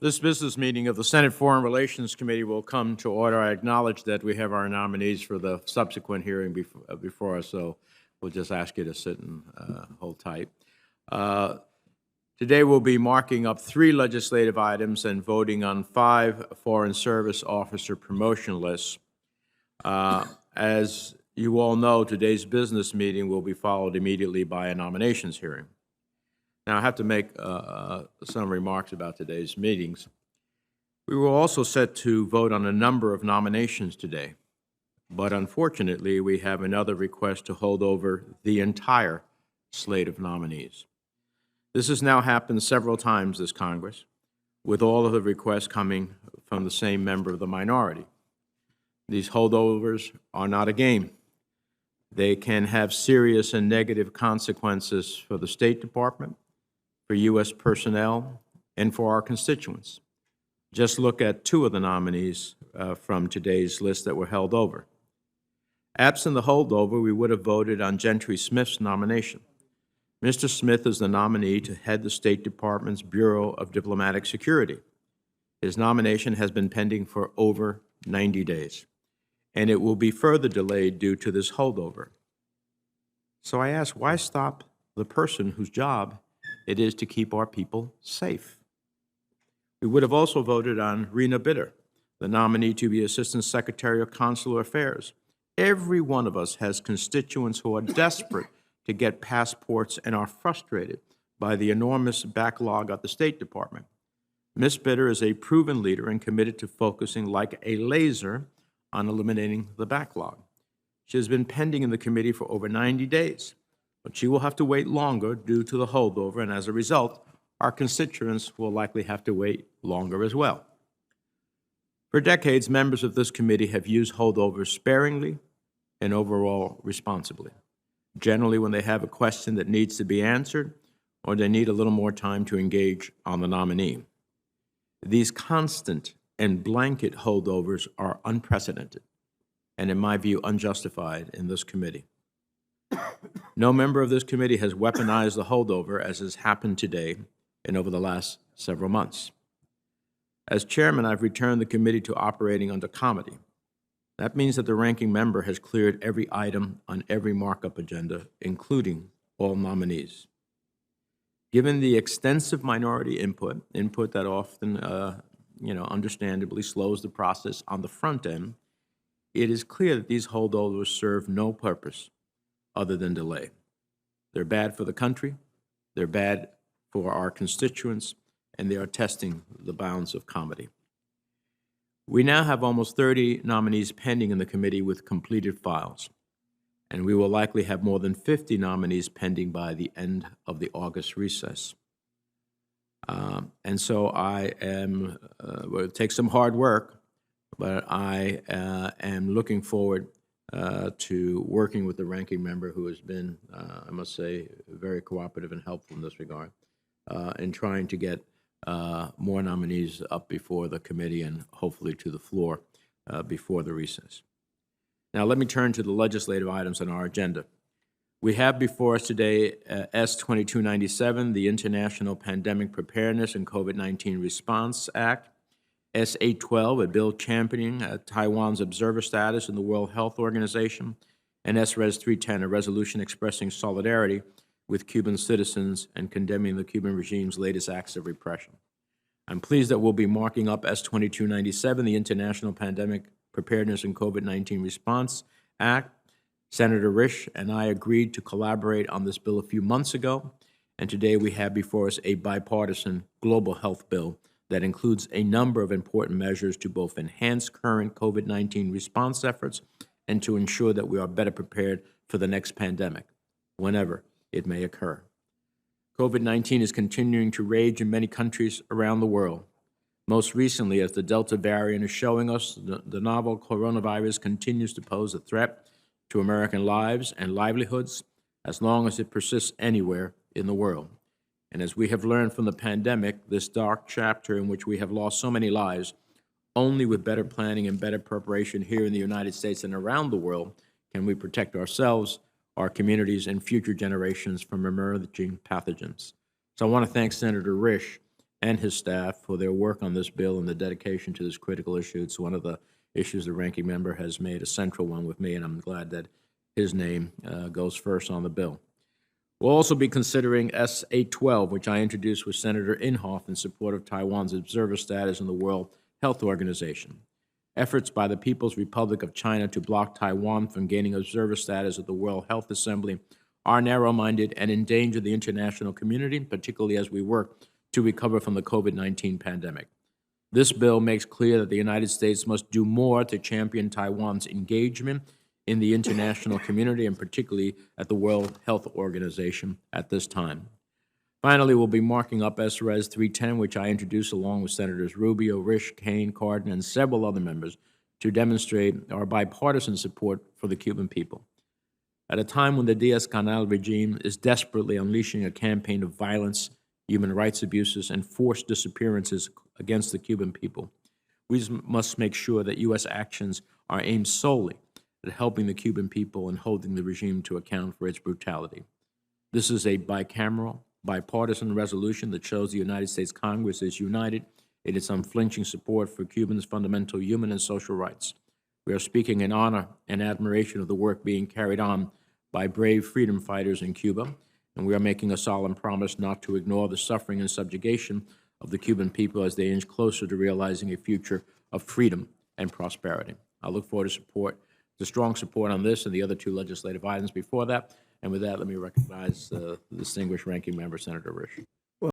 This business meeting of the Senate Foreign Relations Committee will come to order. I acknowledge that we have our nominees for the subsequent hearing before us, so we'll just ask you to sit and hold tight. Today we'll be marking up 3 legislative items and voting on 5 Foreign Service Officer promotion lists. As you all know, today's business meeting will be followed immediately by a nominations hearing. Now, I have to make some remarks about today's meetings. We were also set to vote on a number of nominations today, but unfortunately, we have another request to hold over the entire slate of nominees. This has now happened several times this Congress, with all of the requests coming from the same member of the minority. These holdovers are not a game. They can have serious and negative consequences for the State Department, for U.S. personnel, and for our constituents. Just look at 2 of the nominees from today's list that were held over. Absent the holdover, we would have voted on Gentry Smith's nomination. Mr. Smith is the nominee to head the State Department's Bureau of Diplomatic Security. His nomination has been pending for over 90 days, and it will be further delayed due to this holdover. So I ask, why stop the person whose job it is to keep our people safe? We would have also voted on Rena, the nominee to be Assistant Secretary of Consular Affairs. Every one of us has constituents who are desperate to get passports and are frustrated by the enormous backlog at the State Department. Ms. Bitter is a proven leader and committed to focusing like a laser on eliminating the backlog. She has been pending in the committee for over 90 days. But she will have to wait longer due to the holdover, and as a result, our constituents will likely have to wait longer as well. For decades, members of this committee have used holdovers sparingly and overall responsibly, generally when they have a question that needs to be answered or they need a little more time to engage on the nominee. These constant and blanket holdovers are unprecedented and, in my view, unjustified in this committee. No member of this committee has weaponized the holdover as has happened today and over the last several months. As chairman, I've returned the committee to operating under comity. That means that the ranking member has cleared every item on every markup agenda, including all nominees. Given the extensive minority input that often, understandably slows the process on the front end, it is clear that these holdovers serve no purpose other than delay. They're bad for the country, they're bad for our constituents, and they are testing the bounds of comedy. We now have almost 30 nominees pending in the committee with completed files, and we will likely have more than 50 nominees pending by the end of the August recess. And so I am, well, it takes some hard work, but I am looking forward to working with the ranking member, who has been, I must say, very cooperative and helpful in this regard, in trying to get more nominees up before the committee and hopefully to the floor before the recess. Now, let me turn to the legislative items on our agenda. We have before us today S-2297, the International Pandemic Preparedness and COVID-19 Response Act, S-812, a bill championing Taiwan's observer status in the World Health Organization, and S-Res 310, a resolution expressing solidarity with Cuban citizens and condemning the Cuban regime's latest acts of repression. I'm pleased that we'll be marking up S-2297, the International Pandemic Preparedness and COVID-19 Response Act. Senator Risch and I agreed to collaborate on this bill a few months ago, and today we have before us a bipartisan global health bill that includes a number of important measures to both enhance current COVID-19 response efforts and to ensure that we are better prepared for the next pandemic, whenever it may occur. COVID-19 is continuing to rage in many countries around the world. Most recently, as the Delta variant is showing us, the novel coronavirus continues to pose a threat to American lives and livelihoods as long as it persists anywhere in the world. And as we have learned from the pandemic, this dark chapter in which we have lost so many lives, only with better planning and better preparation here in the United States and around the world can we protect ourselves, our communities, and future generations from emerging pathogens. So I want to thank Senator Risch and his staff for their work on this bill and the dedication to this critical issue. It's one of the issues the ranking member has made a central one with me, and I'm glad that his name goes first on the bill. We'll also be considering S. 812, which I introduced with Senator Inhofe in support of Taiwan's observer status in the World Health Organization. Efforts by the People's Republic of China to block Taiwan from gaining observer status at the World Health Assembly are narrow-minded and endanger the international community, particularly as we work to recover from the COVID-19 pandemic. This bill makes clear that the United States must do more to champion Taiwan's engagement in the international community, and particularly at the World Health Organization at this time. Finally, we'll be marking up S-Res 310, which I introduced along with Senators Rubio, Risch, Kane, Cardin, and several other members to demonstrate our bipartisan support for the Cuban people. At a time when the Diaz-Canel regime is desperately unleashing a campaign of violence, human rights abuses, and forced disappearances against the Cuban people, we must make sure that U.S. actions are aimed solely at helping the Cuban people and holding the regime to account for its brutality. This is a bicameral, bipartisan resolution that shows the United States Congress is united in its unflinching support for Cubans' fundamental human and social rights. We are speaking in honor and admiration of the work being carried on by brave freedom fighters in Cuba, and we are making a solemn promise not to ignore the suffering and subjugation of the Cuban people as they inch closer to realizing a future of freedom and prosperity. I look forward to strong support on this and the other two legislative items before that. And with that, let me recognize the distinguished ranking member, Senator Risch.